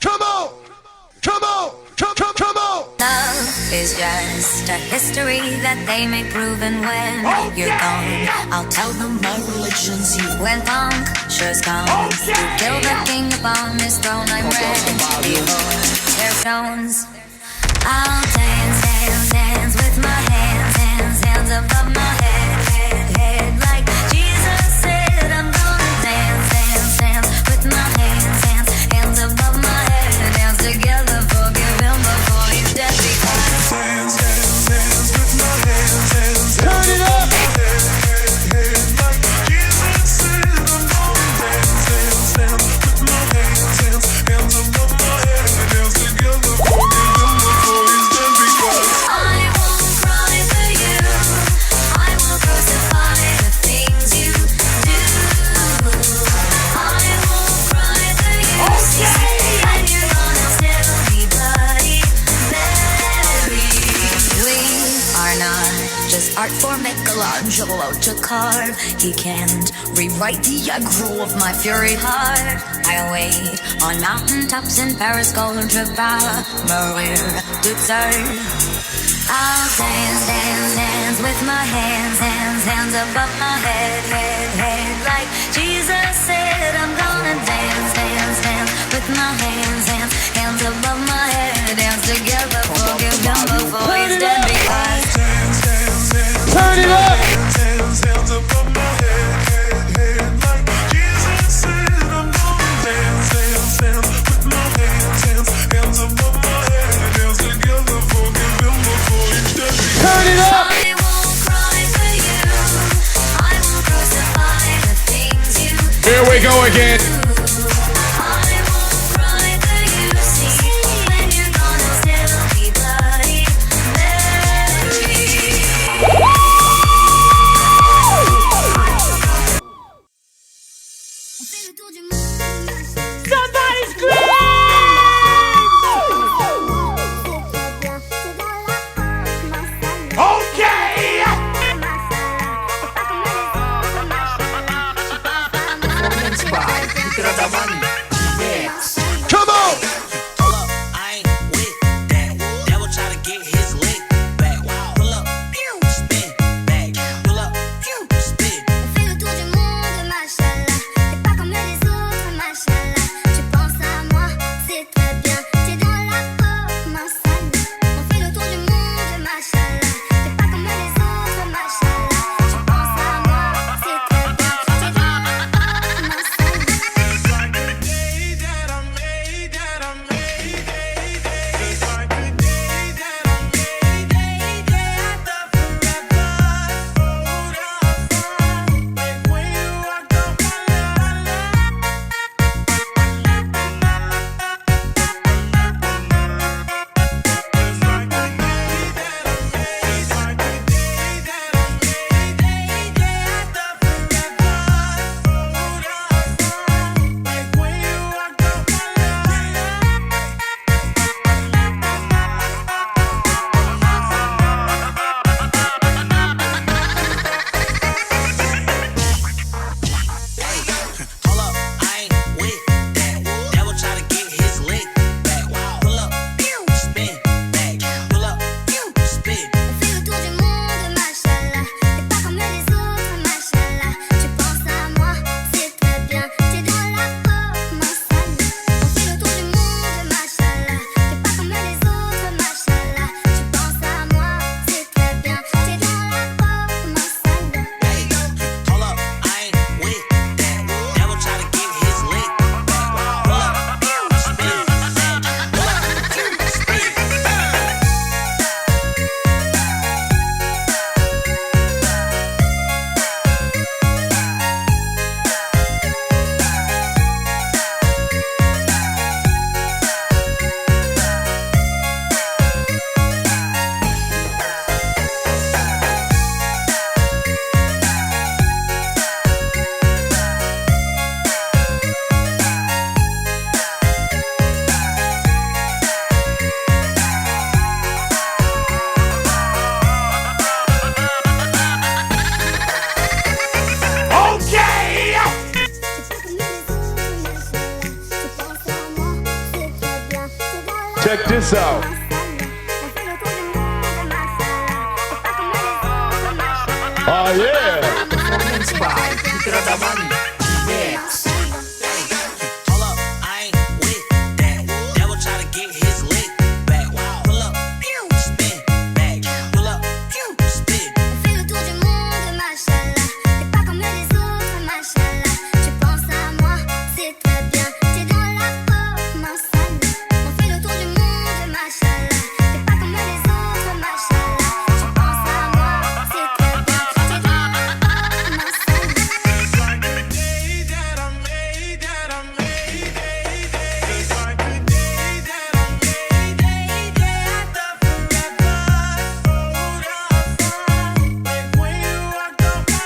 Come on! Come on! Come on! Love is just a history that they may prove, and when you're gone, I'll tell them my religion's you. When punctures come to kill the king upon his throne, I'm ready for their stones. I'll dance, dance, dance with my hands above my head, like Jesus said. I'm gonna dance, dance, dance with my hands above my head. Dance together, forgive him before he's dead. Dance, dance, dance with my hands Turn it up! like Jesus said. I'm gonna dance, dance, dance with my hands above my head. Dance together, forgive him before he's dead, because I won't cry for you. I will crucify the things you do. I won't cry for you. And you're gonna still be bloody Mary. We are not just art for Michelangelo to carve. He can't rewrite the aggro of my fury heart. I wait on mountaintops in Paris, golden trip Maria to serve. I'll dance, dance, dance with my hands above my head, like Jesus said. I'm gonna dance, dance, dance with my hands above my head. Dance together, forgive him before he's dead, because dance, dance, dance. Turn it up! Hands above my head, like Jesus said. I'm gonna dance, dance, dance with my hands above my head. Dance together, forgive him before he's dead. Turn it up! I won't cry for you. I will crucify the things you do. Here we go again. I won't cry for you. See, when you're gonna still be bloody Mary. Somebody scream! Okay! Come on! Pull up, I ain't with that. Devil try to get his lick back. Pull up, spin back. Pull up, spin. Fais le tour du monde, machallah. T'es pas comme les autres, machallah. Check this out. Oh yeah. Performance by Putra Damani. Mix. Hold up, I ain't with that. Devil try to get his lick back. Pull up, pew, spin back. Pull up, pew, spin. On fait le tour du monde, machallah. T'es pas comme les autres, machallah. Tu penses à moi, c'est très bien. T'es dans la peau, ma salle. On fait le tour du monde, machallah. T'es pas comme les autres, machallah. Tu penses à moi, c'est très bien. T'es dans la peau, ma salle. Just like the day that I made that, I made it. Just like the day that I made it. I thought forever hold outside. Like when you walked off my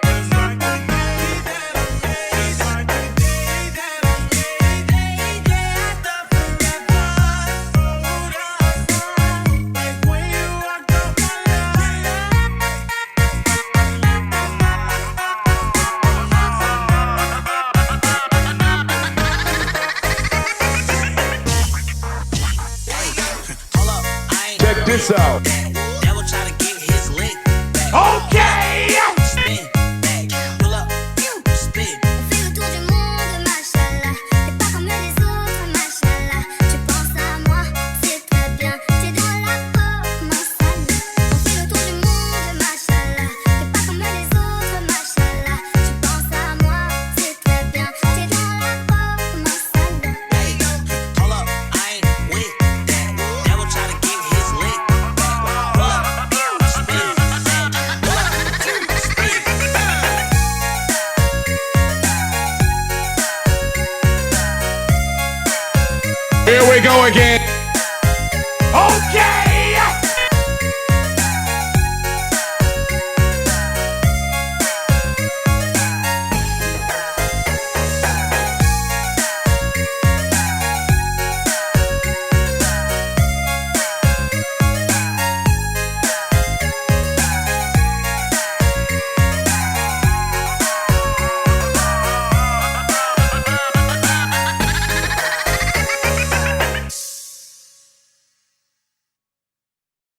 Just like the day that I made, just like the day that I made it. I thought forever hold outside. Like when you walked off Hold up, I ain't Check this out. devil try to get his lick back. Okay. Spin back. Pull up, pew, spin. On fait le tour du monde, machallah. T'es pas comme les autres, machallah. Tu penses à moi, c'est très bien. T'es dans la peau, ma salle. On fait le tour du monde, machallah. T'es pas comme les autres, machallah. Tu penses à moi, c'est très bien. T'es dans la peau, ma salle. Hey, hold up, I ain't with that. Devil try to get his lick back. Pull up, pew, spin back. Pull up, pew, spin. Here we go again.